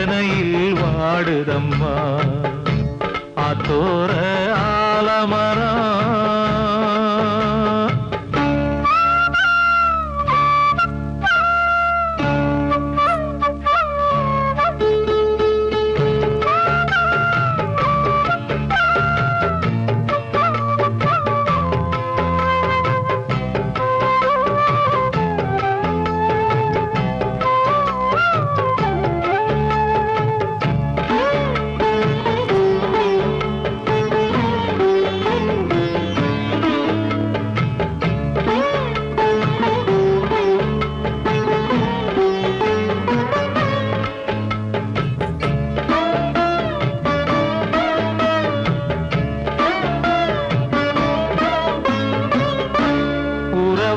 வேதனையில் வாடுதம்மா ஆத்தோர ஆலமரம்.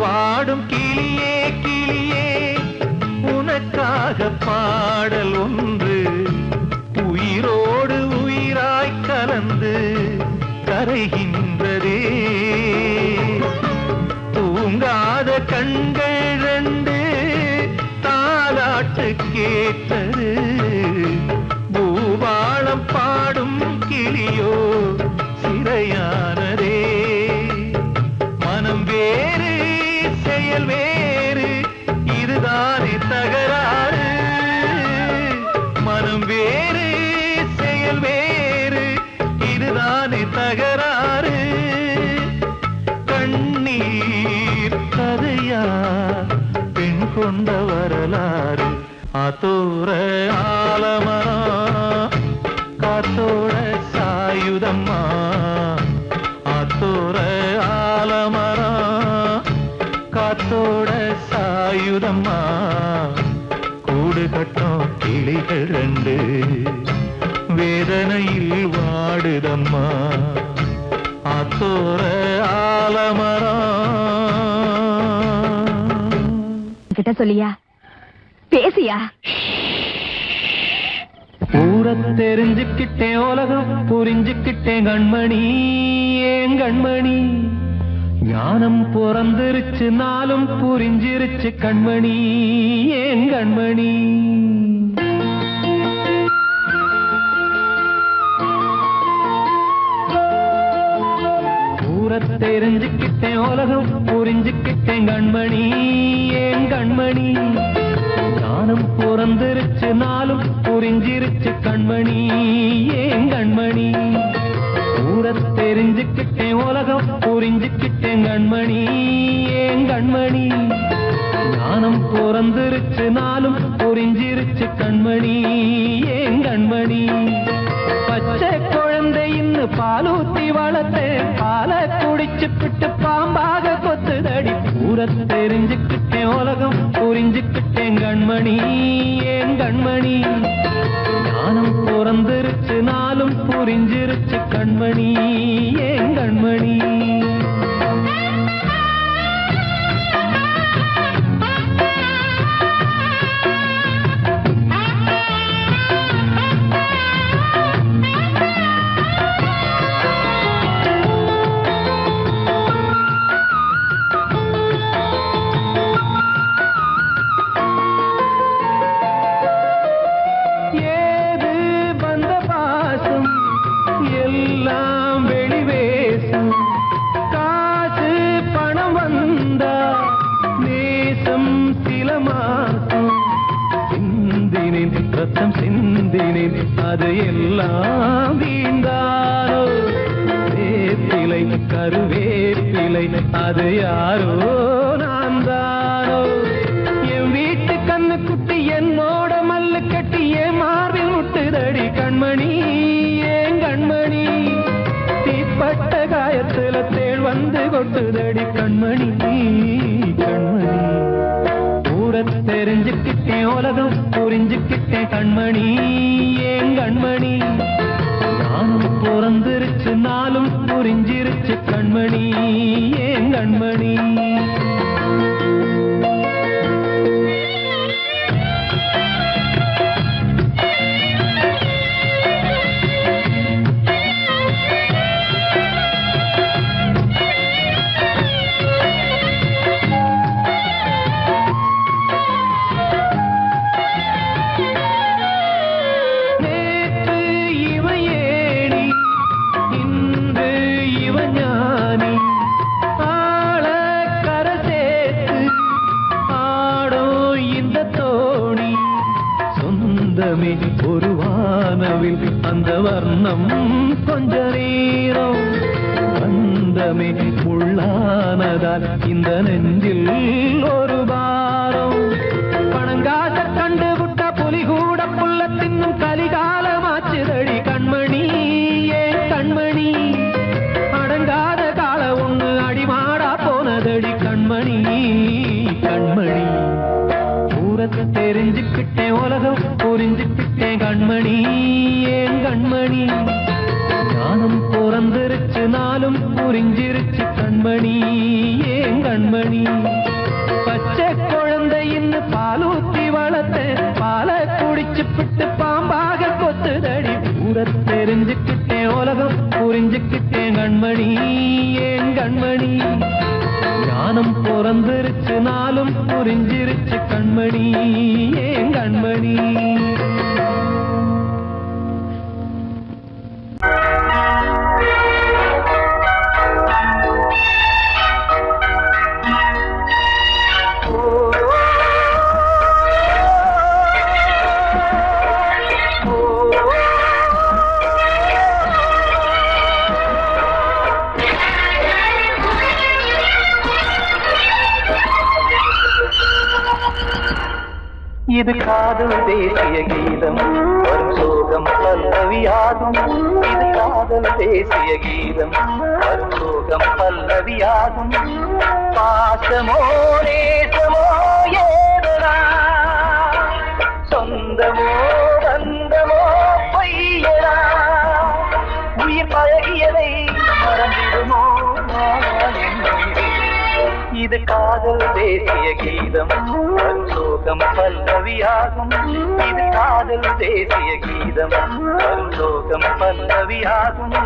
பாடும் கிளியே கிளியே உனக்காக பாடல் ஒன்று உயிரோடு உயிராய் கலந்து கரைகின்றதே. தூங்காத கண்கள் ரெண்டு தாலாட்டு கேட்டது. பூபாளம் பாடும் கிளியோ சிறையானதே. மனம் வேறு செயல் வேறு இதுதானே தகராறு. மனம் வேறு செயல் வேறு இதுதானே தகராறு. கண்ணீர் கதையா பெண் கொண்ட வரலாறு. ஆத்தோர ஆலமரம் காத்தோட சாயுதம்மா. ஆத்தோர ஆலமரம் காத்தோட சாயுதம்மா. கூடு கட்டும் கிளிகள் ரெண்டு வேதனையில் வாடுதம்மா ஆத்தோர ஆலமரம். கிட்ட சொல்லியா பேசியா? ஊரை தெரிஞ்சுக்கிட்டேன் உலகம் புரிஞ்சுக்கிட்டேன் கண்மணி ஏன் கண்மணி. ஞானம் பிறந்திருச்சு நாளும் புரிஞ்சிருச்சு கண்மணி ஏன் கண்மணி. ஊரை தெரிஞ்சுக்கிட்டேன் உலகம் புரிஞ்சுக்கிட்டேன் கண்மணி ஏன் கண்மணி. ஞானம் பிறந்திருச்சு நாளும் புரிஞ்சிருச்சு கண்மணி ஏன் கண்மணி. ஊரை தெரிஞ்சுக்கிட்டேன் உலகம் புரிஞ்சுக்கிட்டேன் கண்மணி ஏன் கண்மணி. ஞானம் பிறந்திருச்சு நாளும் புரிஞ்சிருச்சு கண்மணி ஏன் கண்மணி. பச்சை குழந்தை இன்னும் பாலூத்தி வளர்த்து பால குடிச்சு பிட்டு பாம்பாக கொத்துதடி. ஊரை தெரிஞ்சுக்கிட்டேன் உலகம் புரிஞ்சுக்கிட்டேன் கண்மணி ஏன் கண்மணி. ஞானம் பிறந்திருச்சு நாளும் புரிஞ்சிருச்சு கண்மணி ஏன் கண்மணி. எல்லாம் வெளிவேசம் காசு பணம் வந்தா நேசம் சில மாசம். சிந்தினேன் ரத்தம் சிந்தினேன் அது எல்லாம் வீந்தாரோ. வேப்பிலை கருவேப்பிலை அது யாரோ நான் தானோ. என் வீட்டு கண்ணு குட்டி என்னோட மல்லு கட்டி என் மார்பில் முட்டுதடி கண்மணி ஏன் கண்மணி. தீப்பட்ட காயத்துல தேள் வந்து கொட்டுதடி கண்மணி கண்மணி. ஊரை தெரிஞ்சுக்கிட்டேன் உலகம் புரிஞ்சுக்கிட்டேன் கண்மணி ஏன் கண்மணி. நானும் பிறந்திருச்சு நாளும் புரிஞ்சிருச்சு கண்மணி ஏன் கண்மணி. ஒரு வானவில் அந்த வர்ணம் கொஞ்ச நேரம் பந்தமே உள்ளானதால் இந்த நெஞ்சில் ஒரு பாரம் பணங்காச கண்டு விட்ட புலி கூட புல்ல தின்னும் கலிகாலமாச்சுதடி கண்மணி ஏன் கண்மணி அடங்காத கால ஒண்ணு அடிமாடா போனதடி கண்மணி கண்மணி ஊரத்தை தெரிஞ்சுக்கிட்டேன் உலகம் புரிஞ்சுக்கிட்டேன் கண்மணி ஏன் கண்மணி ஞானம் பிறந்திருச்சு நாளும் புரிஞ்சிருச்சு கண்மணி ஏன் கண்மணி பச்சை குழந்தை இன்னும் பாலூத்தி வளர்த்த பாலை குடிச்சு பிட்டு பாம்பாக கொத்துதடி ஊரை தெரிஞ்சுக்கிட்டேன் உலகம் புரிஞ்சுக்கிட்டேன் கண்மணி ஏன் கண்மணி ஞானம் பிறந்திருச்சு நாளும் புரிஞ்சிருச்சு கண்மணி ஏன் கண்மணி இது காதல் தேசிய கீதம் வரும் சோகம் பல்லவியாகும் இது காதல் தேசிய கீதம் வரும் சோகம் பல்லவியாகும் பாசமோ நேசமோ ஏதனா சொந்தமோ பந்தமோ பொய்யனா உயிர் பழகியதை மறந்திடுமோ இது காதல் தேசிய கீதம் வரும் சோகம் பல்லவியாகும் இது காதல் தேசிய கீதம் வரும் சோகம் பல்லவியாகும்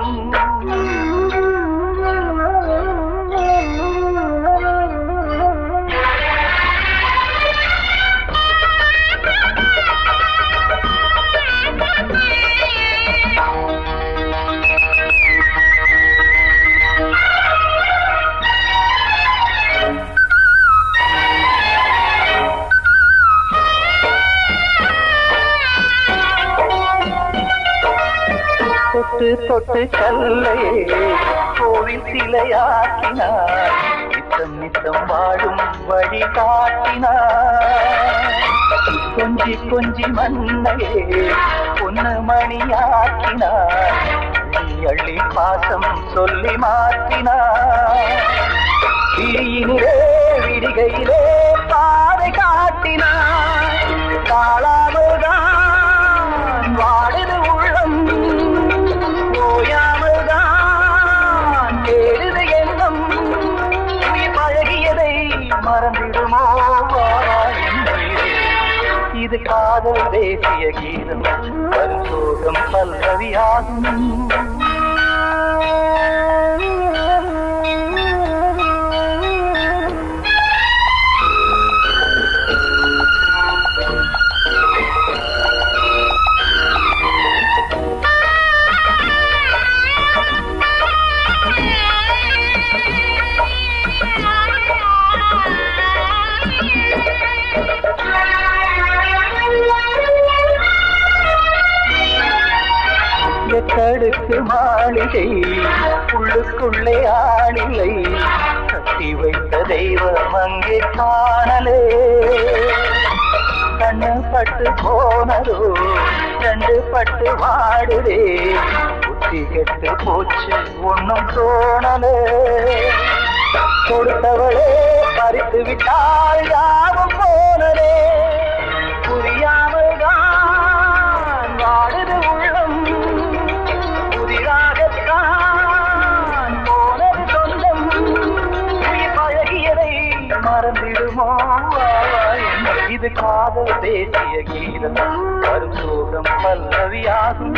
தொட்டு தொட்டு கல்லையே கோவில் சிலையாக்கினார் நித்தம் நித்தம் வாழும் வழி காட்டினார் கொஞ்சி கொஞ்சி மண்ணையே பொன்னு மணியாக்கினார் அள்ளி அள்ளி பாசம் சொல்லி மாற்றினார் விழியினிலே விடிகையிலே பாதை காட்டினார் காளாமல்தான் வாடுது உள்ளம் ஓயாமல்தான் கேடுது எண்ணம் உயிர் பழகியதை மறந்திடுமோ இது காதல் தேசிய கீதம் வரும் சோகம் பல்லவியாகும் கடுக்கு மாளிகை உள்ளுக்குள்ளே ஆளிலை கட்டி வைத்த தெய்வம் அங்கே காணலே கண்ணு பட்டு போனதோ ரெண்டு பட்டு வாடுதே புத்தி கெட்டு போச்சு ஒன்னும் தோணலே கொடுத்தவளே பறித்து விட்டால் யாவும் போனதே புரியாமல் தான் வாடுது உள்ளம் புதிராகத்தான் போனது சொந்தம் உயிர் பழகியதை மறந்திடுமோ இது காதல் தேசிய கீதம் வரும் சோகம் பல்லவியாகும்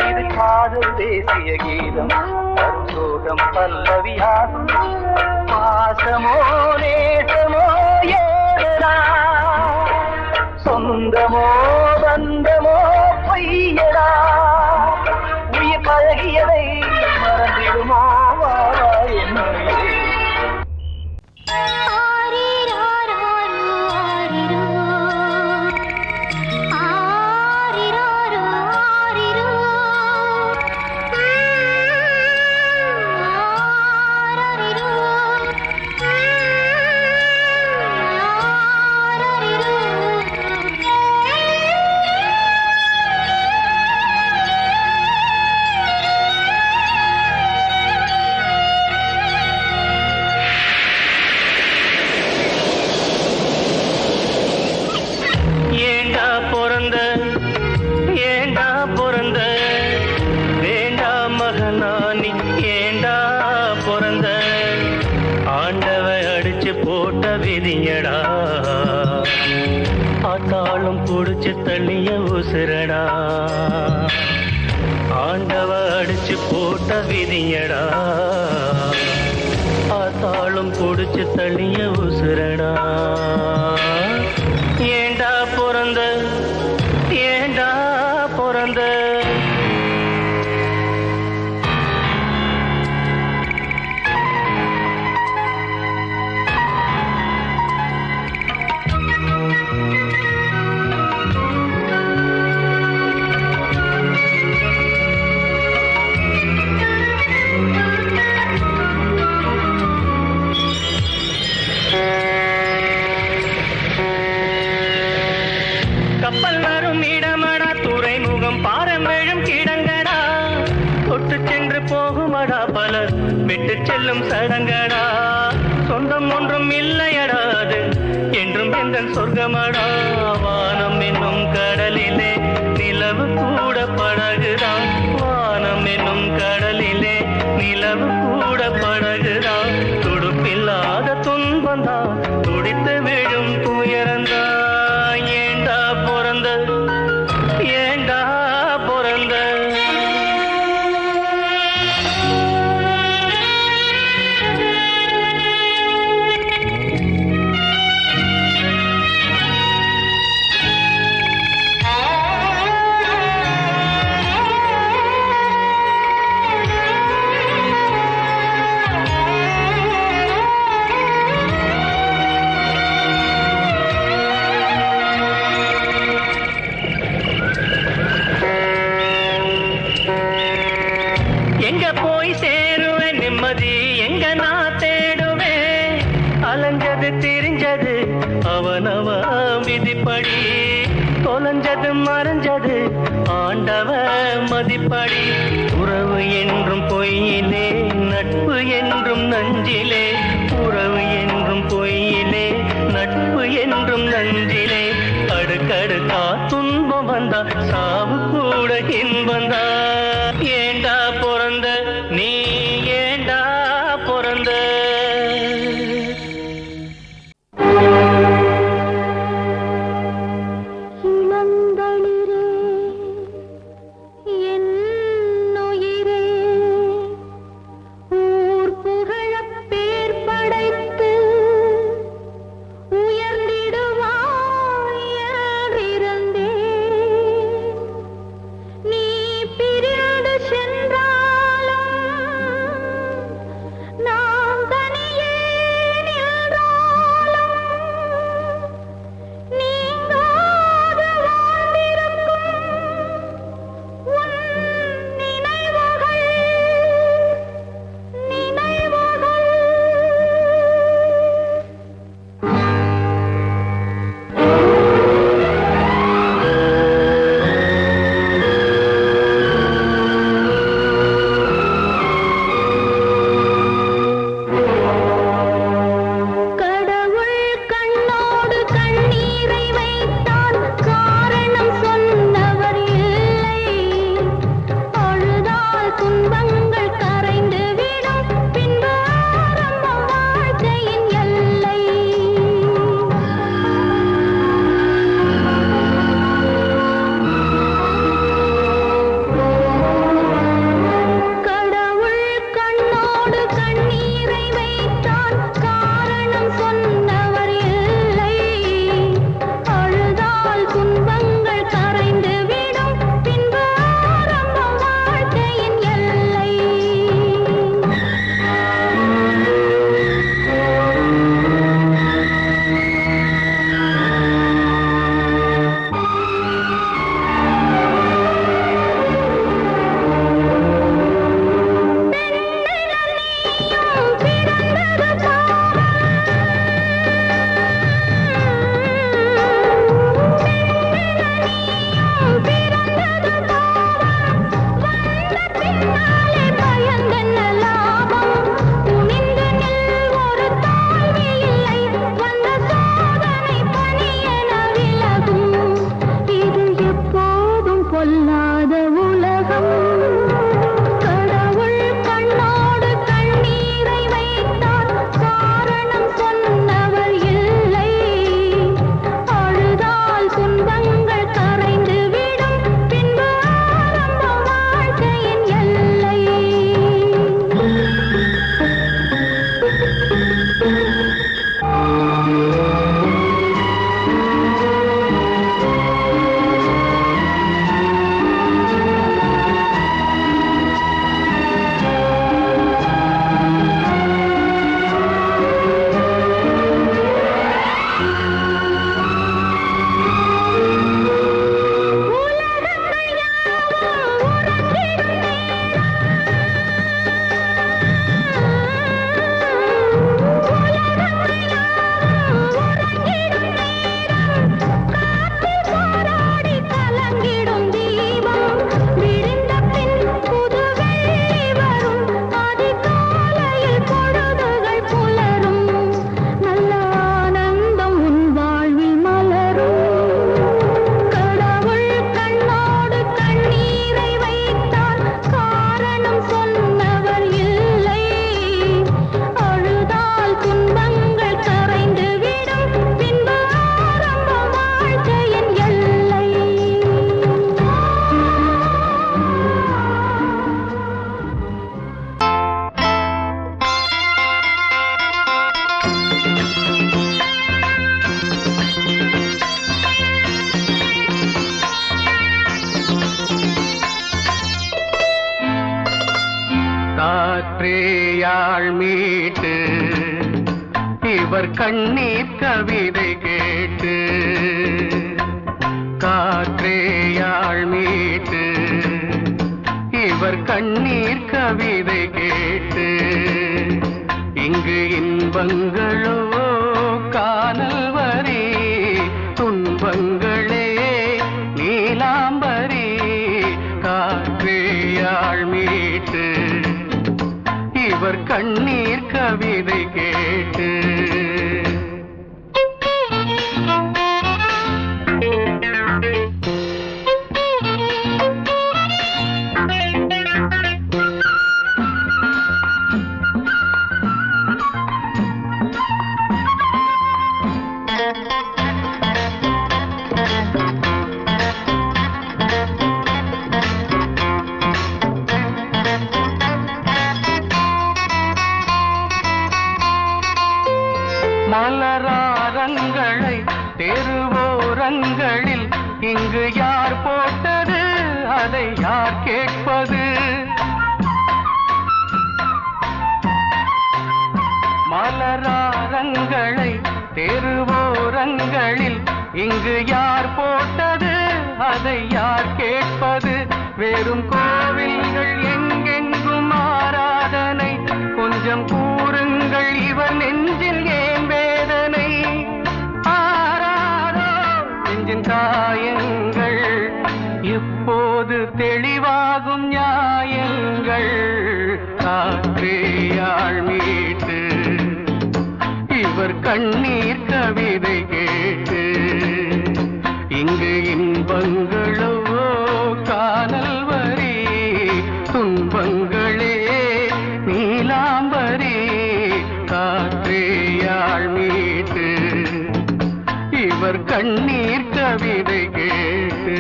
இது காதல் தேசிய கீதம் வரும் சோகம் பல்லவியாகும் பாசமோ நேசமோ ஏதனா சொந்தமோ பந்தமோ பொய்யடா உயிர் பழகியதை மறந்திடுமோ என்னுடைய ஆரிரோ விதியடா ஆத்தாளும் புடிச்சு தள்ளிய உசுரடா ஆண்டவ அடிச்சு போட்ட விதியடா ஆத்தாளும் புடிச்சு தள்ளிய உசுரடா ஏண்டா பிறந்த ஏண்டா பிறந்த கப்பல் வரும் இடமடா துறைமுகம் பாரம்பழும் கிடங்கடா தொட்டு சென்று போகுமடா பலர் விட்டு செல்லும் சடங்கடா சொந்தம் ஒன்றும் இல்லையடா அது என்றும் எந்த சொர்க்கமடா வானம் என்னும் கடலிலே நிலவு கூட படகுதான் வானம் என்னும் கடலிலே நிலவு கூட படகுதான் துடுப்பில்லாத துன்பந்தான் துடித்து விழும் துயரந்தா ஏண்டா பிறந்த ஏண்டா பிறந்த எங்க போய் சேருவேன் நிம்மதி எங்க நான் தேடுவேன் அலைஞ்சது திரிஞ்சது அவனவ விதிப்படி தொலைஞ்சது மறைஞ்சது ஆண்டவ மதிப்படி உறவு என்றும் பொய்யிலே நட்பு என்றும் நஞ்சிலே உறவு என்றும் பொய்யிலே நட்பு என்றும் நஞ்சிலே அடுக்கடுக்கா துன்பம் வந்தா சாவு கூட இன்பந்தா ஏண்டா பிறந்த நீ ஏண்டா பிறந்த இளந்தளிரே என்னுயிரே ஊர் புகழப் பேர் படைத்து உயர்ந்திடுவாய் என்றிருந்தேன் நீ காற்றேயாழ் மீட்டு இவர் கண்ணீர் கவிதை கேட்டு காற்றேயாழ் மீட்டு இவர் கண்ணீர் கவிதை கேட்டு இங்கு இன்பங்களோ காணல் வரி துன்பங்களே நீலாம்பரி காற்றேயாழ் மீட்டு இவர் கண்ணீர் கவிதை கேட்டு மலராரங்களை தெருவோரங்களில் இங்கு யார் போட்டது அதை யார் கேட்பது மலராரங்களை தெருவோரங்களில் இங்கு யார் போட்டது அதை யார் கேட்பது வெறும் கோவில்கள் எங்கெங்கும் ஆராதனை கொஞ்சம் கூறுங்கள் இவர் நெஞ்சில் ஏன் வேதனை ஆராரோ நெஞ்சின் காயங்கள் எப்போது தெளிவாகும் நியாயங்கள் காற்றேயாழ் மீட்டு இவர் கண்ணீர் கவிதை கேட்டு இங்கு இன்பங்களோ காணல் வரி துன்பங்களே நீலாம்பரி காற்றேயாழ் மீட்டு இவர் கண்ணீர் கவிதை கேட்டு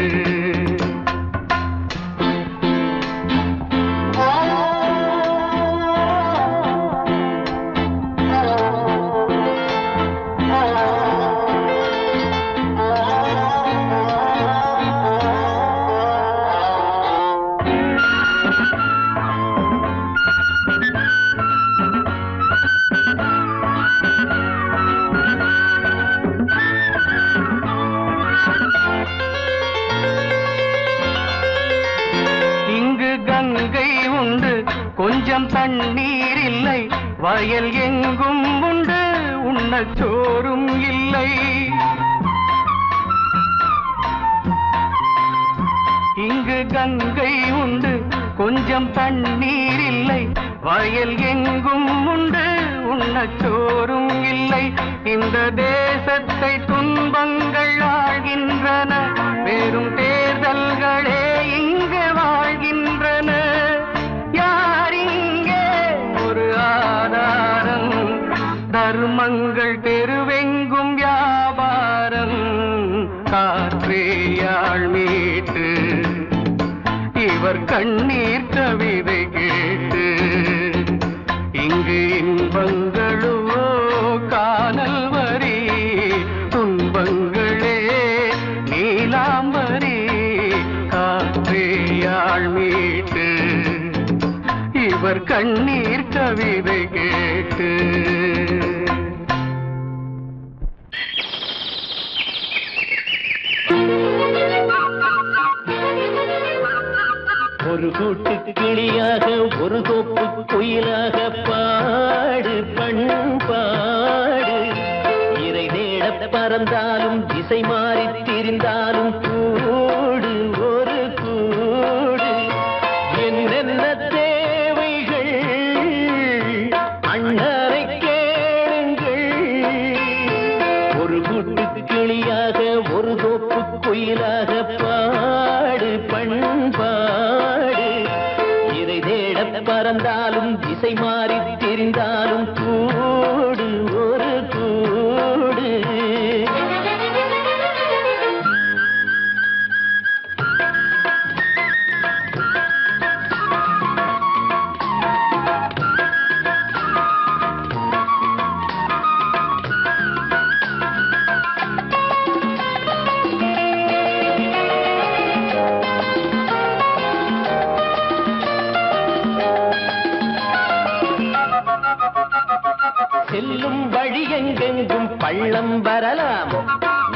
கொஞ்சம் தண்ணீர் இல்லை வயல் எங்கும் உண்டு உண்ணச் சோறும் இல்லை இங்கு கங்கை உண்டு கொஞ்சம் தண்ணீர் இல்லை வயல் எங்கும் உண்டு உண்ணச் சோறும் இல்லை இந்த தேசத்தை துன்பங்கள் ஆழ்கின்றன வெறும் தேர்தல்களே இங்கு வாழ்கின்றன தர்மங்கள் தெருவெங்கும் வியாபாரம் காற்றேயாழ் மீட்டு இவர் கண்ணீர் கவிதை கேட்டு இங்கு இன்பங்களோ காணல் வரி துன்பங்களே நீலாம்பரி காற்றேயாழ் மீட்டு இவர் கண்ணீர் கவிதை கேட்டு ஒரு கூட்டு கிளியாக ஒரு தோப்பு குயிலாக பாடு பண்பாடு இறை தேட பறந்தாலும் திசை மாறி திரிந்தாலும் கூடு ஒரு கூடு என்னென்ன தேவைகள் அண்ணரை கேளுங்கள் ஒரு கூட்டு கிளியாக ஒரு தோப்பு குயிலாக பாடு பண்பாடு இதை தேட பறந்தாலும் திசை மாறி தெரிந்தாலும் கூடு ஒரு கூடு செல்லும் வழி எங்கெங்கும் பள்ளம் வரலாம்,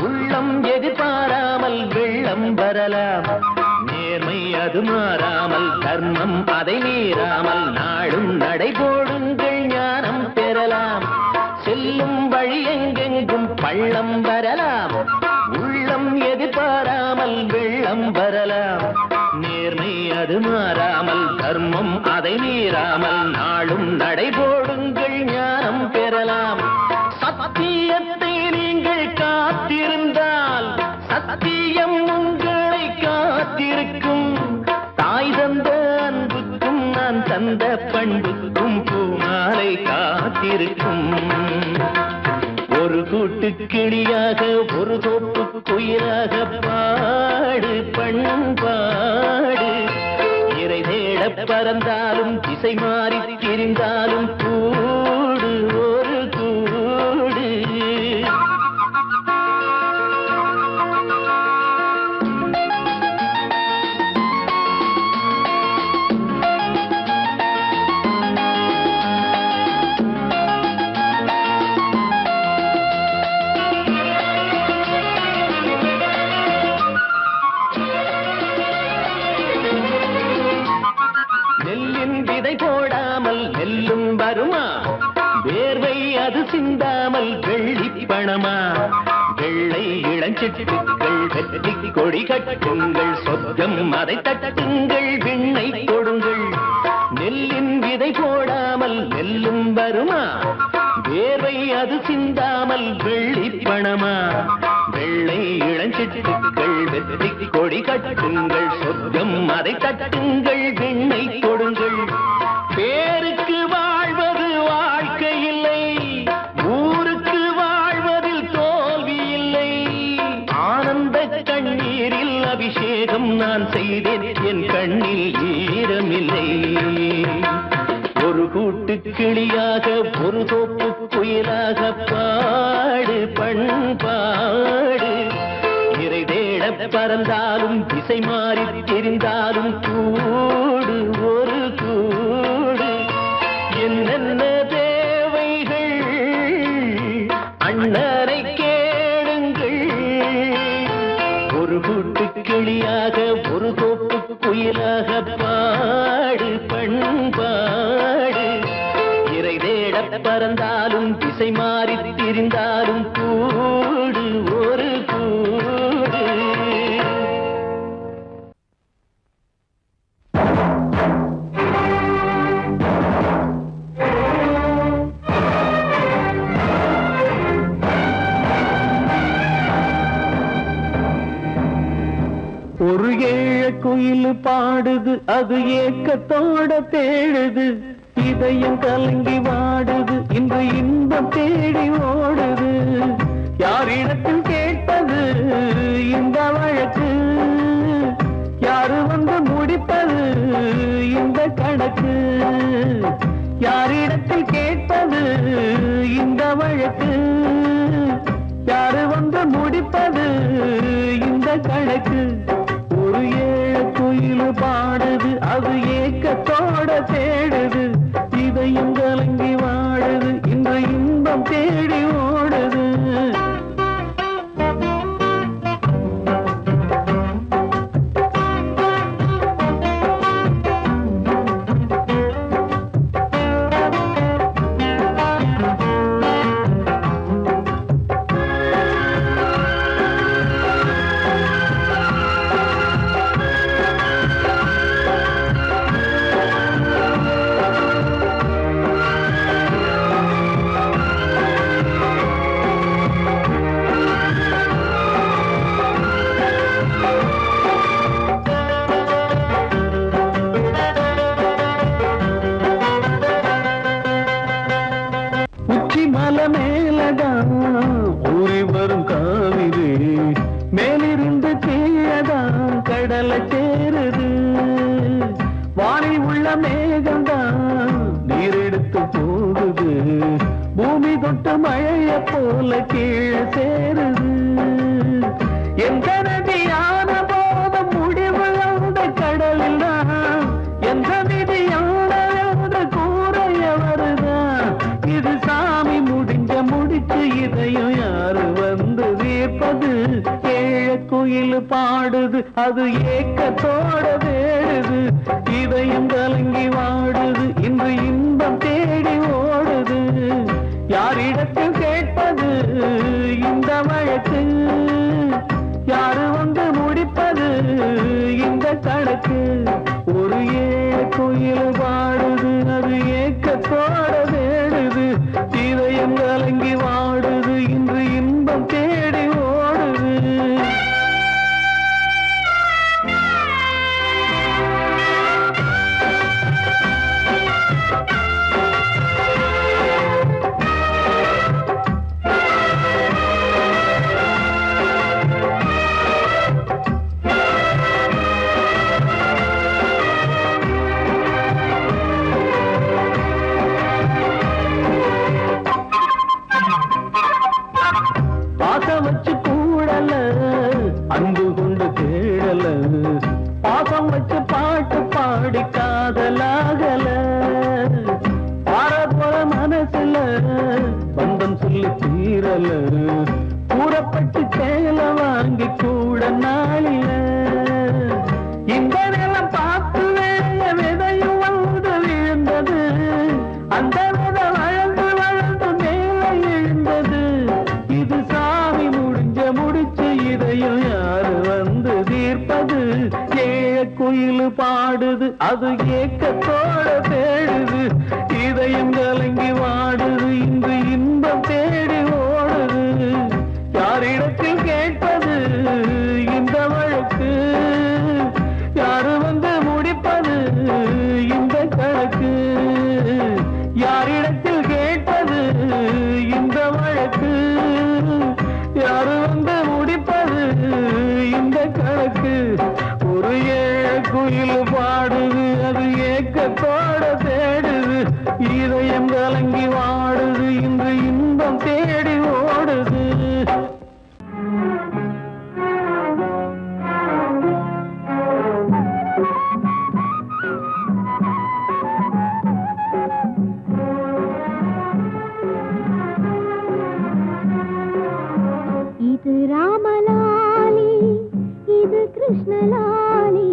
உள்ளம் எதிர்பாராமல் வெள்ளம் வரலாம். நேர்மை அது மாறாமல், தர்மம் அதை மீறாமல், நாடும் நடைபோடுங்கள் ஞானம் பெறலாம். செல்லும் வழி எங்கெங்கும் பள்ளம் வரலாம், உள்ளம் எதிர்பாராமல் வெள்ளம் வரலாம். நேர்மை அது மாறாமல், தர்மம் அதை மீறாமல், நாளும் நடைபோடுங்கள் ஞானம் பெறலாம். சத்தியத்தை நீங்கள் காத்திருந்தால் சத்தியம் உங்களை காத்திருக்கும். தாய் தந்த அன்புக்கும் நான் தந்த பண்புக்கும் பூமாலை காத்திருக்கும். ஒரு கூட்டு கிளியாக ஒரு தோப்பு குயிலாக பாடு பண்பாடு. இறை தேட பறந்தாலும் திசை மாறி திரிந்தாலும் கூடு ஒரு கூடு. போடாமல் நெல்லும் வருமா, வேர்வை அது சிந்தாமல் வெள்ளி பணமா. வெள்ளை இளஞ்சிட்டுக்கள் வெற்றி கொடி கட்டுங்கள், சொர்க்கம் அதை தட்டுங்கள், விண்ணை கொடுங்கள். நெல்லின் விதை போடாமல் நெல்லும் வருமா, வேர்வை அது சிந்தாமல் வெள்ளி பணமா. வெள்ளை இளஞ்சிட்டுக்கள் வெற்றி கொடி கட்டுங்கள், சொர்க்கம் அதை தட்டுங்கள், விண்ணை கொடுங்கள். பேருக்கு வாழ்வது வாழ்க்கை இல்லை, ஊருக்கு வாழ்வதில் தோல்வி இல்லை. ஆனந்த கண்ணீரில் அபிஷேகம் நான் செய்தேன், என் கண்ணில் ஈரமில்லை. ஒரு கூட்டு கிளியாக ஒரு தோப்பு குயிலாக பாடு பண்பாடு. இறை தேட பறந்தாலும் திசை மாறி தெரிந்தாலும் கூடு ஒரு கூடு. என்னென்ன தேவைகள் அண்ணரை கேளுங்கள். ஒரு கூட்டு கிளியாக ஒரு தோப்பு குயிலாக பாடு பண்பாடு. இறை தேட பறந்தாலும் திசை மாறி திரிந்தாலும் கூடு ஒரு கூடு. ஒரு ஏழ குயில் பாடுது, அது ஏக்கத்தோட தேடுது. இதயம் கலங்கி வாடுது, இன்று இன்பம் தேடி ஓடுது. யாரிடத்தில் கேட்பது இந்த வழக்கு, யாரு வந்து முடிப்பது இந்த கணக்கு. யாரிடத்தில் கேட்பது இந்த வழக்கு, யாரு வந்து முடிப்பது இந்த கணக்கு. ஒரு ஏழ குயில் பாடுது, அது ஏக்கத்தோட தேடுது. இதயம் கலங்கி வாடுது, இன்று இன்பம் தேடி ஓடுது. மலை மேலதான் ஊறி வரும் காவிரி, மேலிருந்து கீழதான் கடலை சேருது. வானில் உள்ள மேகம்தான் நீரெடுத்து போகுது, பூமி தொட்டு மழைய போல கீழே சேருது. எந்த நதியான போத முடிவு அந்த கடலில் தான், எந்த விதியான கூறைய வருதான். இது சாமி குயில் பாடுது அது ஏக்கத்தோட தேடுது இதயம் கலங்கி வாடுது இன்று இன்பம் தேடி ஓடுது யாரிடத்தில் கேட்பது இந்த வழக்கு யாரு வந்து முடிப்பது இந்த கணக்கு ஒரு குயில் பாடுது அது ஏக்கத்தோட தேடுது இதயம் கலங்கி வாடுது இன்று இன்பம் தேடி ஓடுது பாசம் வச்சு கூடல அன்பு கொண்டு தேடல பாசம் வச்சு பாட்டு பாடி காதலாகல பார போல மனசுல பந்தம் சொல்லி தீரல கூறப்பட்டு சேல வாங்கி கூட நாளில இந்த நிலம் பார்த்து வேலைய விதையும் வந்து விழுந்தது அந்த விதை வளர்ந்து வளர்ந்து மேலே எழுந்தது இது சாமி முடிச்சு இதையும் யாரு வந்து தீர்ப்பது குயில் பாடுது அது ஏக்கத்தோட தேடுது இதயம் கலங்கி வாடுது இன்று இன்பம் தேடி ஓடுது யாரிடத்தில் கேட்பது இந்த வழக்கு யாரு வந்து முடிப்பது இந்த கணக்கு யாரிடத்தில் கேட்பது இந்த வழக்கு யாரு வந்து முடிப்பது இந்த கணக்கு ஒரு குயில் பாடுது அது ஏக்கத்தோட தேடுது இதயம் கலங்கி வாடுது இன்று இன்பம் தேடி ஓடுது இது ராமலாலி இது கிருஷ்ணலாலி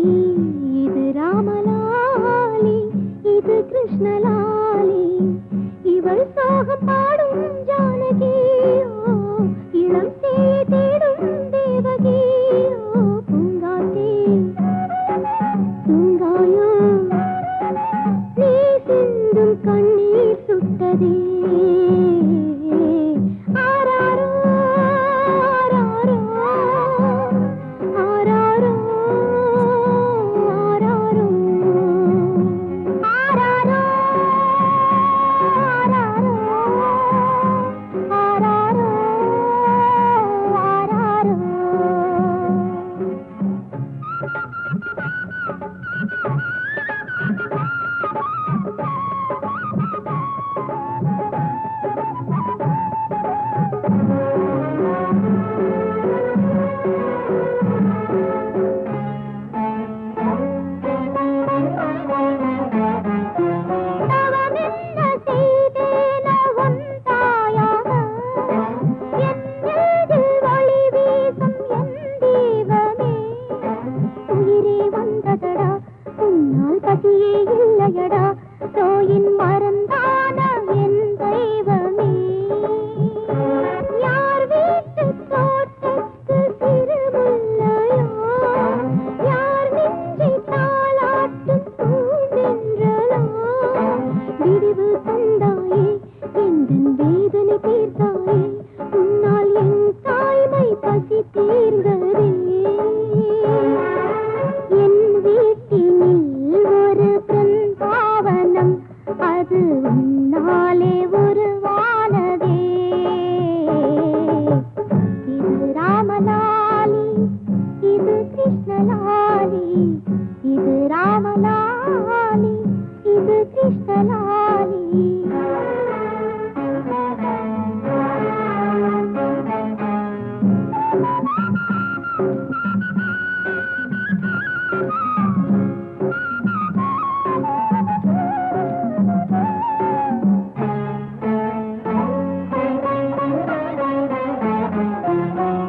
இது ராமலாலி இது கிருஷ்ணலாலி இவள் சோகம் பாடும் ஜானகியோ இளம் சேயை தேடும் தேவகியோ பூங்காத்தே தூங்காயோ நீ சிந்தும் கண்ணீர் சுட்டதே ஆராரோ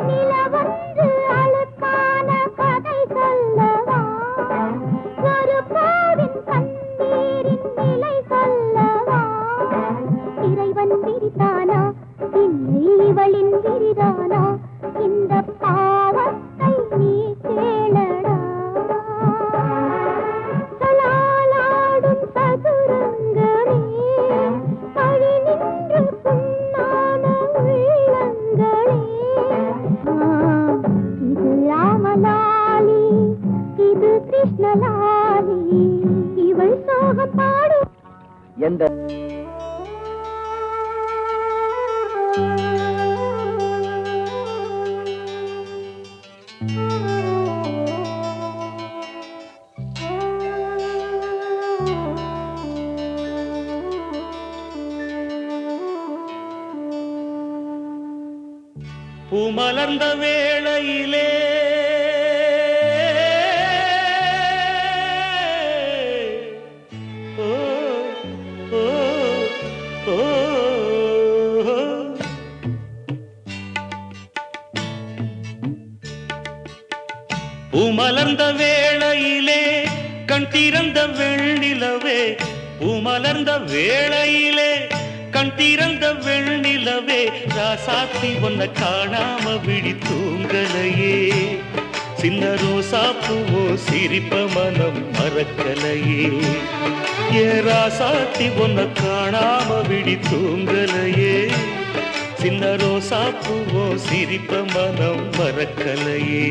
நிலவன்று அழுக்காக எந்த பூமலர்ந்த வேளையிலே ஓ ஓ ஓ பூமலர்ந்த வேளையிலே கண் திறந்த வெண்ணிலவே பூமலர்ந்த வேளையிலே கண் திறந்த வெண்ணிலவே ராசாத்தி ஒன்ன காணாம விழி தூங்கலையே சின்ன ரோசா பூவோ சிரிப்ப மனம் மறக்கலையே ஏ ராசாத்தி ஒன்ன காணாம விழி தூங்கலையே சின்ன ரோசா பூவோ சிரிப்ப மனம் மறக்கலையே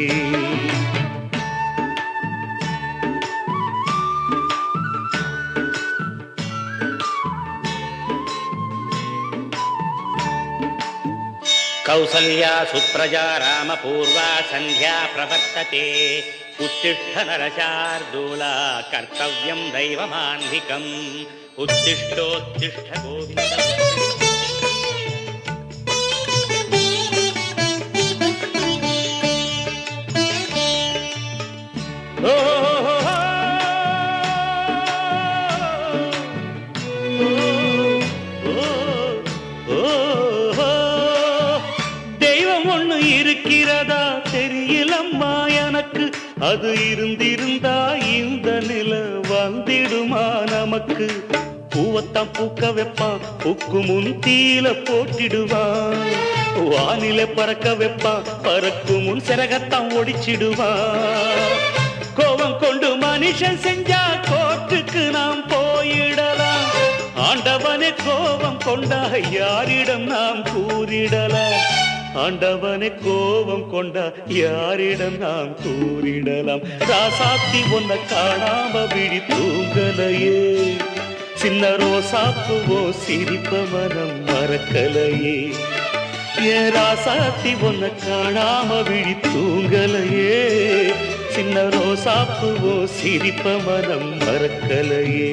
कौसल्या सुप्रजा रामपूर्वा सन्ध्या प्रवर्तते उत्तिष्ठ नरशार्दूला कर्तव्यं दैवमान्धिकम् उत्तिष्ठोत्तिष्ठ गोविन्द இருக்கிறதா தெரியலம்மா எனக்கு அது இருந்திருந்தா இந்த நில வந்திடுமா நமக்கு பூவத்தான் பூக்க வைப்பான் பூக்கு முன் தீல போட்டிடுவான் வானில பறக்க வைப்பான் பறக்கும் முன் சிறகத்தான் ஒடிச்சிடுவான் கோபம் கொண்டு மனுஷன் செஞ்சா கோர்ட்டுக்கு நாம் போயிடலாம் ஆண்டவனே கோபம் கொண்டா யாரிடம் நாம் கூறிடலாம் ஆண்டவனை கோபம் கொண்டா யாரிடம் நாம் கூறிடலாம் ராசாத்தி ஒன்ன காணாம விழி தூங்கலையே சின்ன ரோசாப்புவோ சிரிப்ப மனம் மறக்கலையே ஏ ராசாத்தி ஒன்ன காணாம விழி தூங்கலையே சின்ன ரோசாப்புவோ சிரிப்ப மனம் மறக்கலையே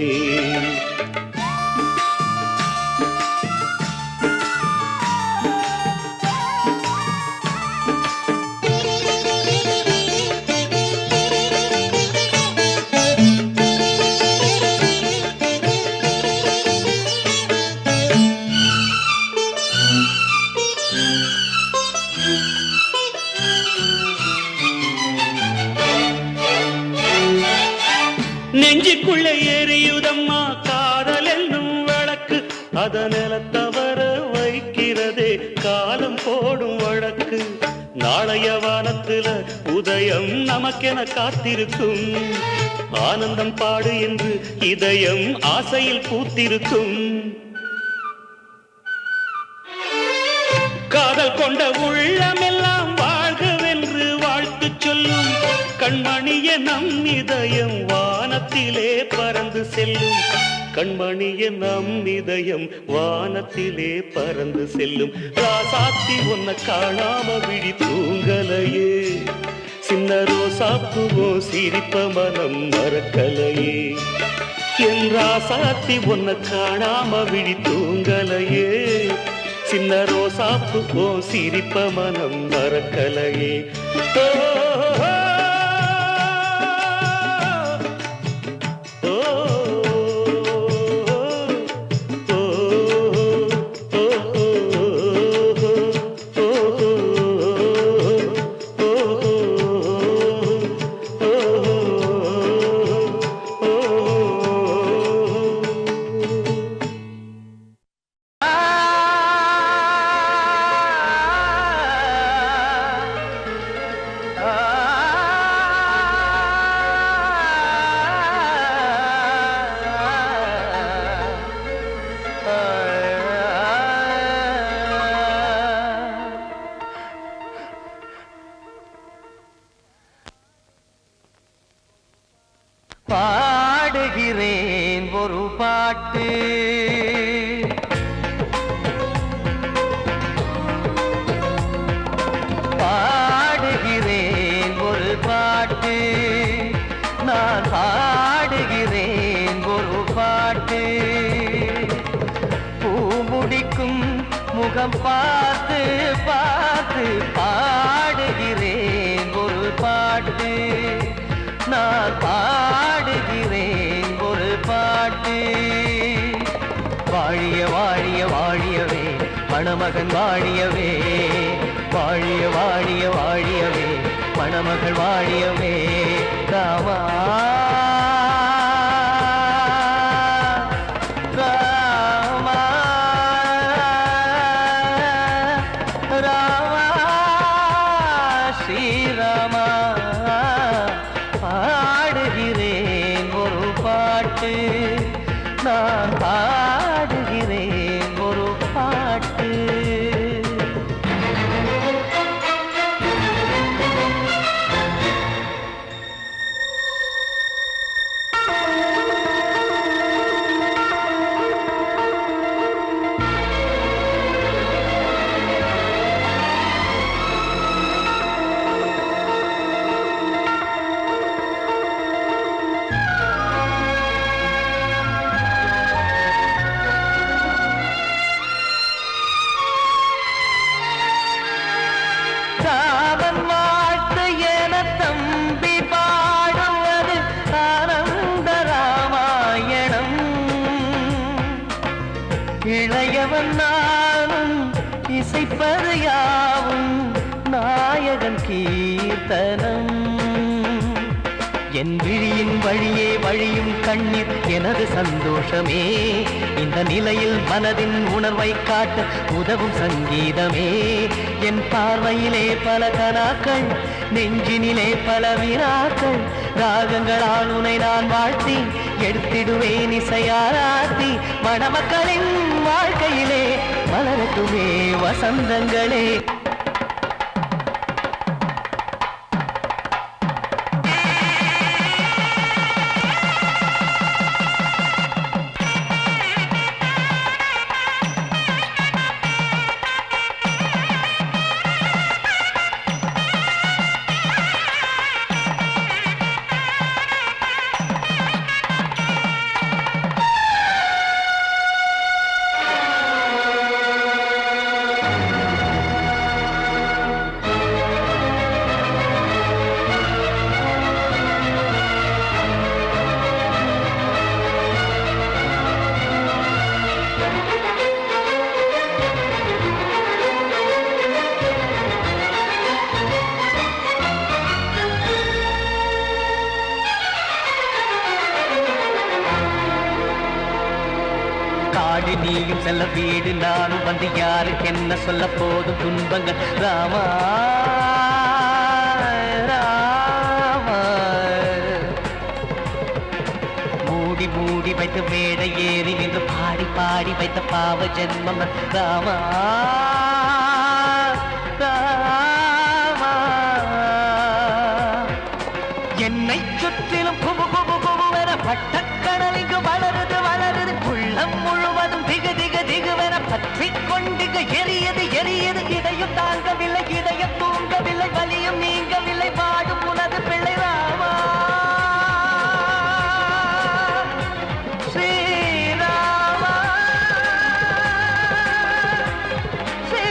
நெஞ்சுக்குள்ளே எரியுதம்மா காதல் என்னும் வழக்கு அத நிலத்தவர வைக்கிறதே காலம் போடும் வழக்கு நாளைய வானத்துல உதயம் நமக்கென காத்திருக்கும் ஆனந்தம் பாடு என்று இதயம் ஆசையில் பூத்திருக்கும் காதல் கொண்ட உள்ளமெல்லாம் வாழ்கவென்று வாழ்த்து சொல்லும் கண்மணிய நம் இதயம் வானத்திலே பறந்து செல்லும் கண்மணிய நம் இதயம் வானத்திலே பறந்து செல்லும் ராசாத்தி ஒன்ன காணாம விழி தூங்கலையே சின்ன ரோசாப்புவோ சிரிப்ப மனம் மறக்கலையே என் ராசாத்தி ஒன்ன காணாம விழி தூங்கலையே சின்ன ரோசாப்புவோ சிரிப்ப மனம் மறக்கலையே பாடுகிறேன் ஒரு பாட்டு பாடுகிறேன் ஒரு பாட்டு நான் பாடுகிறேன் ஒரு பாட்டு பூ முடிக்கும் முகம் பார்த்து பார்த்து பாடுகிறேன் ஒரு பாட்டு நான் பாடுகிறேன் ஒரு பாட்டு வாழிய வாழிய வாழியவே மணமகன் வாழியவே வாழிய வாழிய வாழியவே மணமகள் வாழியவே ராமா ராமா ராமா ஸ்ரீராமா பாடுகிறேன் ஒரு பாட்டு நான் பாடுகிறேன் ஒரு பாட்டு ராமன் வாழ்த்து என தம்பி பாடுவது ஆனந்த ராமாயணம் இளையவன் நானும் இசைப்பது யாவும் நாயகன் கீர்த்தனம் என் விழியின் வழியே வழியும் கண்ணீர் எனது சந்தோஷமே இந்த நிலையில் மனதின் உணர்வை காட்ட உதவும் சங்கீதமே என் பார்வையிலே பல கனாக்கள் நெஞ்சினிலே பல வினாக்கள் ராகங்களால் உனை நான் வாழ்த்தி எடுத்திடுவேன் இசையாராத்தி மணமக்களின் வாழ்க்கையிலே மலரட்டுமே வசந்தங்களே காடு நீயும் செல்ல வீடு நானும் வந்து யாருக்கு என்ன சொல்ல போதும் துன்பங்கள் ராமா ராமா மூடி மூடி வைத்த மேடை ஏறி நின்று பாடி பாடி வைத்த பாவ ஜென்மம் ராமா ராமா என்னை சுற்றிலும் குபு குபு குபுவென பட்டக்கடல் இங்கு வளருது வளருது உள்ளம் முழுவதும் திகு திகு திகுவென பற்றிக் கொண்டிகு எரியது எரியது இதையும் தாங்கவில்லை இதயம் தூங்கவில்லை வலியும் நீங்கவில்லை பாடும் உனது பிள்ளை ராமா ஸ்ரீராமா ஸ்ரீ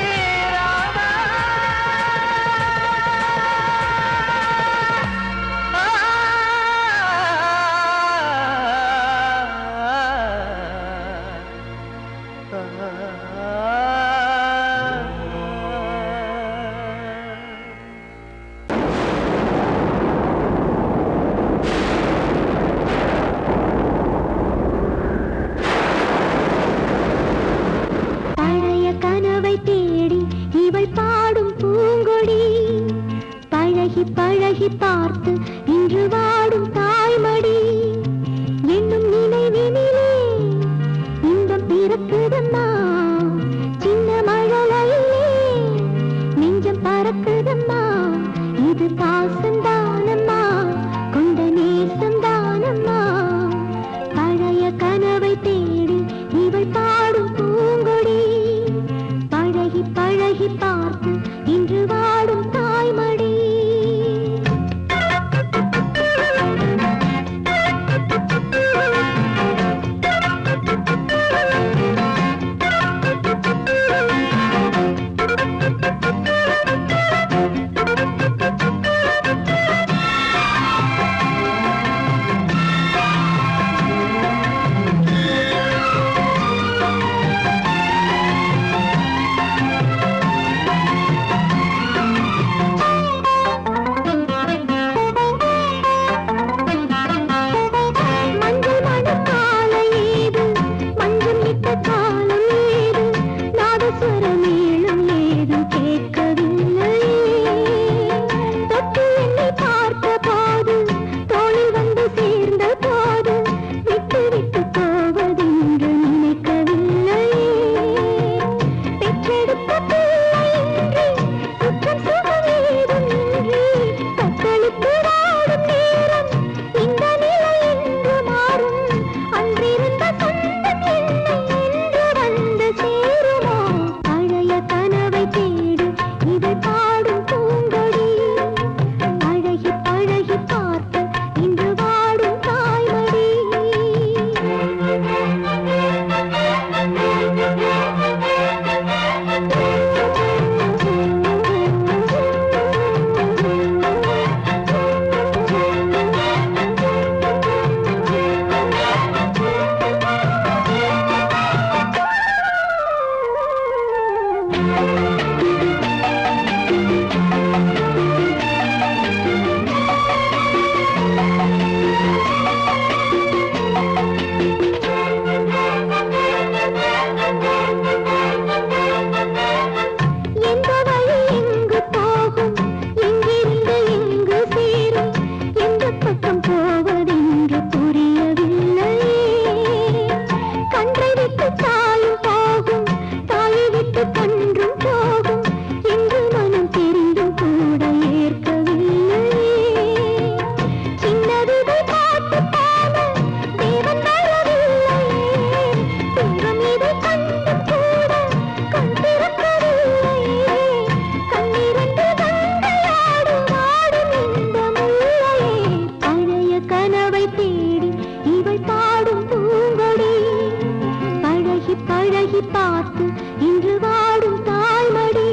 பார்த்து இன்று வாடும் தாய்மடி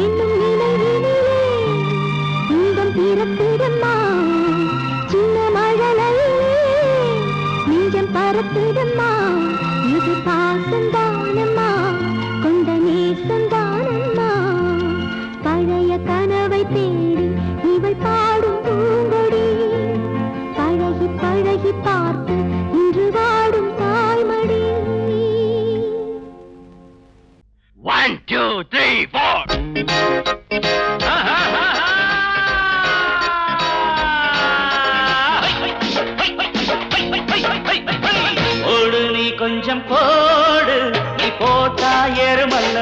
என்னும் நினைவினிலே இன்பம் பிறப்பிடம்மா சின்ன மழலையிலே நெஞ்சம் பரப்பிடம்மா இது பாசந்தானம்மா கொண்ட நேசந்தானம்மா பழைய கனவை தேடி இவள் பாடும் பூங்கொடி பழகி பழகி பார்த்து இன்று வாடும் தாய்மடி 1, 2, 3, 4 ஓடு நீ கொஞ்சம் போடு நீ போட்டா ஏறுமல்ல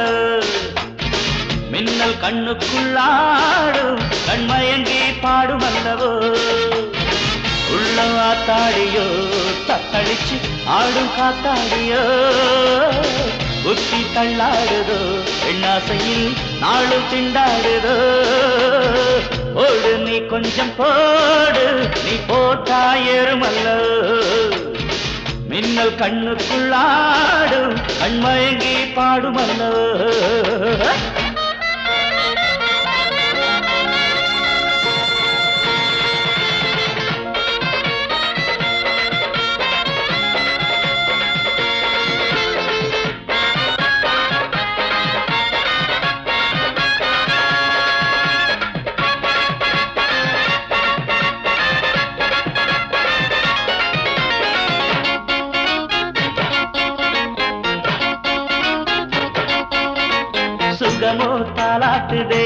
மின்னல் கண்ணுக்குள்ளாடும் கண்மயங்கி பாடுமல்லவோ உள்ள ஆத்தாடியோ தத்தளிச்சு ஆடும் காத்தாடியோ புத்தி தள்ளாடுதோ பெண்ணாசையில் நாளும் திண்டாடுதோ ஓடு நீ கொஞ்சம் போடு நீ போட்டா ஏறுமல்ல மின்னல் கண்ணுக்குள்ளாடும் கண்மயங்கி பாடுமல்லோ சுகமோ தாலாட்டுதே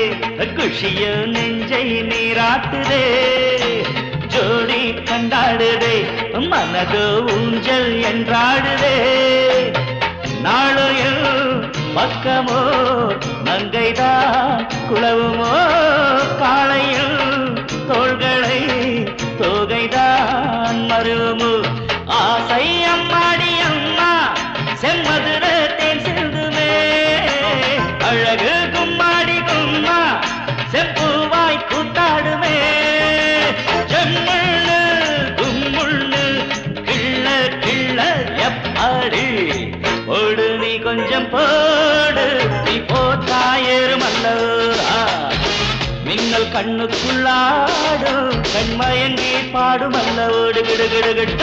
குஷியோ நெஞ்சை நீராட்டுதே ஜோடி கண்டாடுதே மனதோ ஊஞ்சல் என்றாடுதே நாளையோ பக்கமோ மங்கைதான் குளவுமோ காளையில் தோள்களை தோகைதான் மருவமோ ஆசை அம்மாடி அம்மா செம்மதுர தேன் சிந்துமே அழகு கும்மாடி கும்மா செப்புவாய் கூத்தாடுமே ஜம்முள்ளு கும்முள்ளு கிள்ள கிள்ள எப்பாடி ஓடு நீ கொஞ்சம் போடு நீ போட்டா ஏறுமல்லோ மின்னல் கண்ணுக்குள்ளாடும் கண்மயங்கி பாடுமல்ல ஓடு கிடு கிடு கிட்ட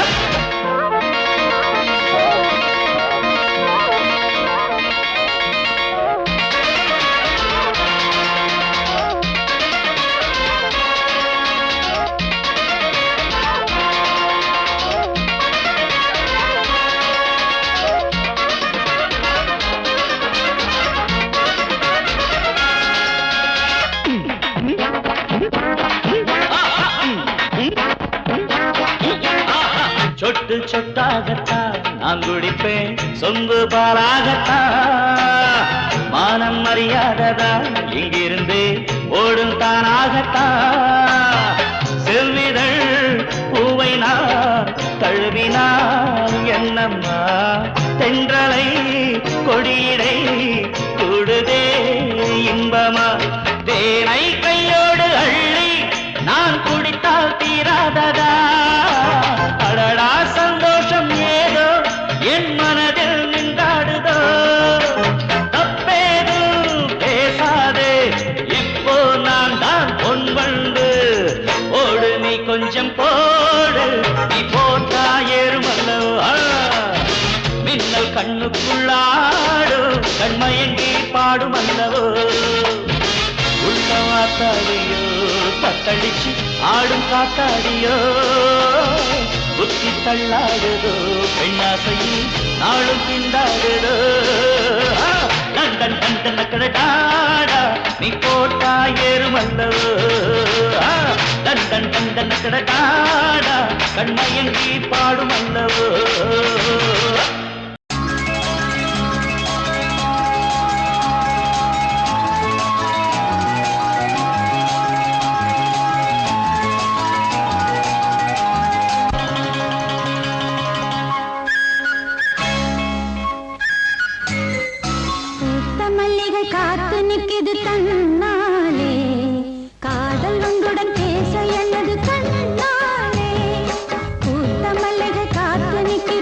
சொட்டு சொட்டாகத்தான் நான் குடிப்பேன் சொம்பு பாலாகத்தான் மானம் மரியாதைதான் இங்கிருந்து ஓடும் தானாகத்தான் செல்விதழ் பூவை நான் தழுவினால் என்னம்மா தென்றலை கொடியிடை கூடுதே இன்பமா தேனை கையோடு அள்ளி நான் குடித்தால் தீராததா அடடா சந்தோஷம் ஏதோ என் மனதில் நின்றாடுதோ தப்பேதும் பேசாதே இப்போ நான் தான் பொன் வண்டு ஓடு நீ கொஞ்சம் போடு நீ போட்டா ஏறுமல்லோ மின்னல் கண்ணுக்குள்ளாடும் கண்மயங்கி பாடுமல்லவோ உள்ளவாத்தாடியோ தத்தளிச்சு ஆடும் காத்தாடியோ புத்தி தள்ளாடுதோ பெண்ணாசையில் நாளும் திண்டாடுதோ லண்டன் கண்டன் கடடாடா நீ போட்டா ஏறுமல்லவோ லண்டன் கண்டன் கடடாடா கண்மயங்கி பாடுமல்லவோ காத்து நிக்குது தன்னாலே காதல் உன்னுடன் பேச எனது கண்ணாலே பூத்த மல்லிகை காத்து நிக்குது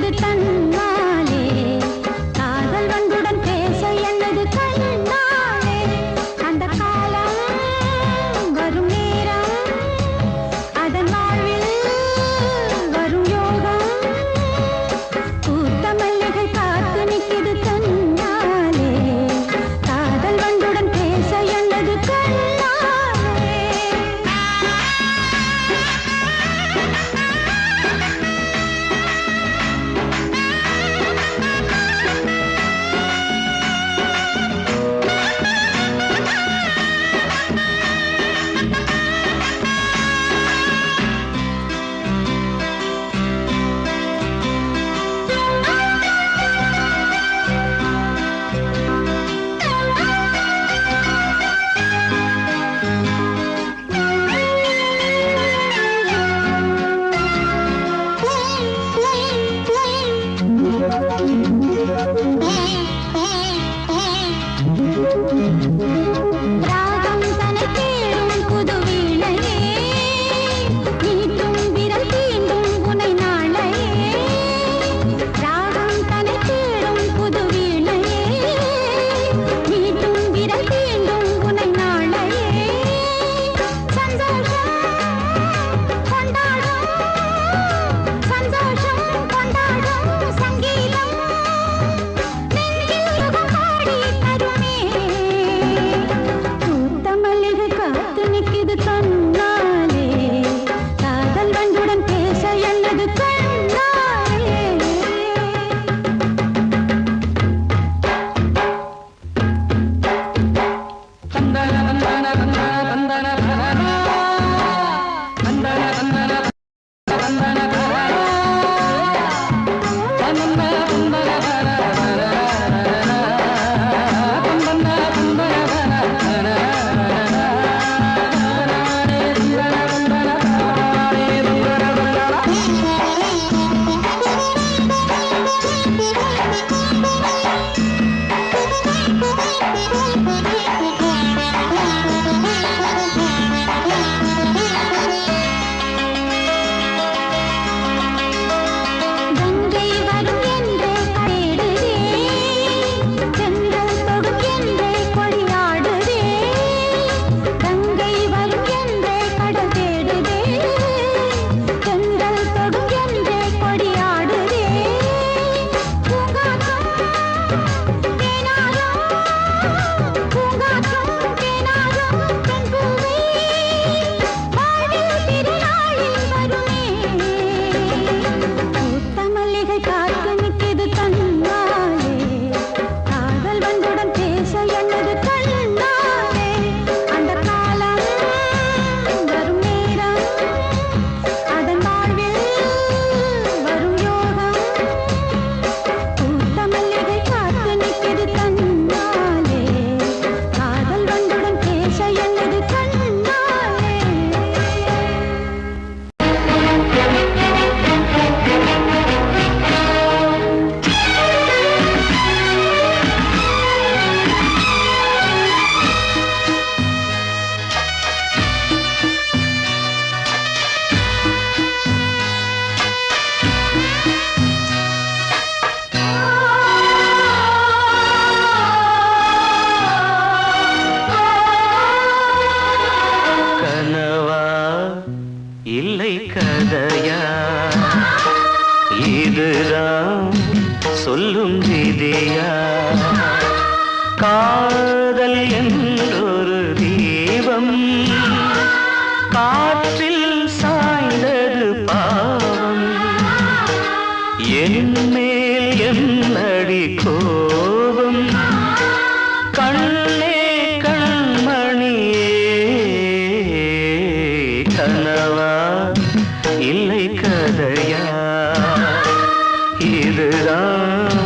இதுதான் சொல்லும் விதியா? காதல் என்றொரு தீபம் காற்றில் சாய்ந்தது பாவம். என் மேல் என்னடி கோபம்? கண்ணே கண்மணியே, கனவா இல்லை கதையா? இதுதான்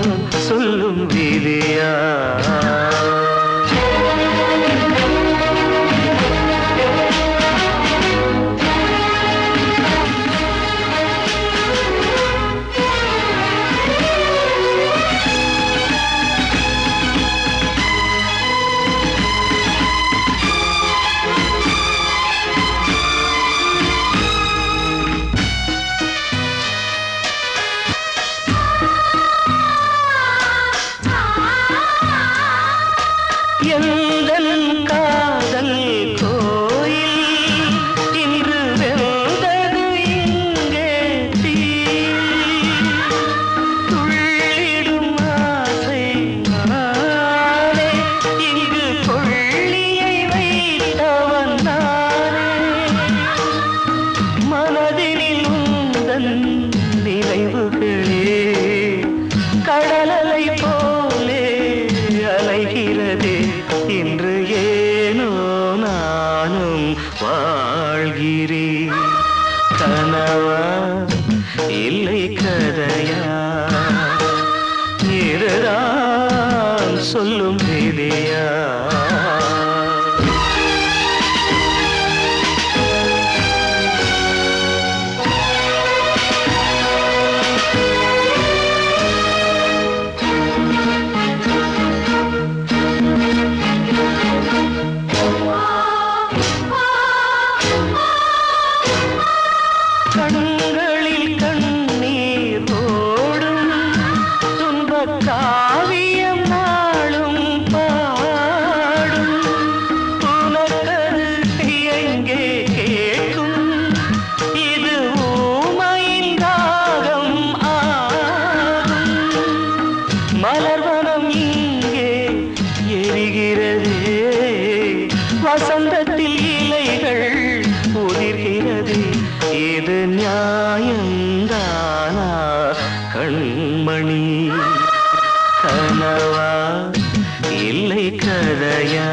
சொல்லும் விதியா? எந்தன் காதல் கோயில் இன்று வெந்தது இங்கே தீ. துள்ளிடும் ஆசை நானே, இங்கு கொள்ளியை வைத்தவன் நானே. மனதினில் உந்தன் நினைவுகளே கடலலை போலே அலைகிறதே. இன்று ஏனோ நானும் வாழ்கிறேன். கனவா இல்லை கதையா? இதுதான் சொல்லும் விதியா? கண்களில் கண்ணீர் ஓடும் துன்பக் காவியம் நாளும் பாடும். உனக்கது எங்கே கேட்கும்? இது ஊமையின் தாகம் ஆகும். மலர்வனம் இங்கே எரிகிறதே, வசந்தத்தில் இலைகள் உதிர்கிறது. இது நியாயந்தானா கண்மணி? கனவா இல்லை கதையா?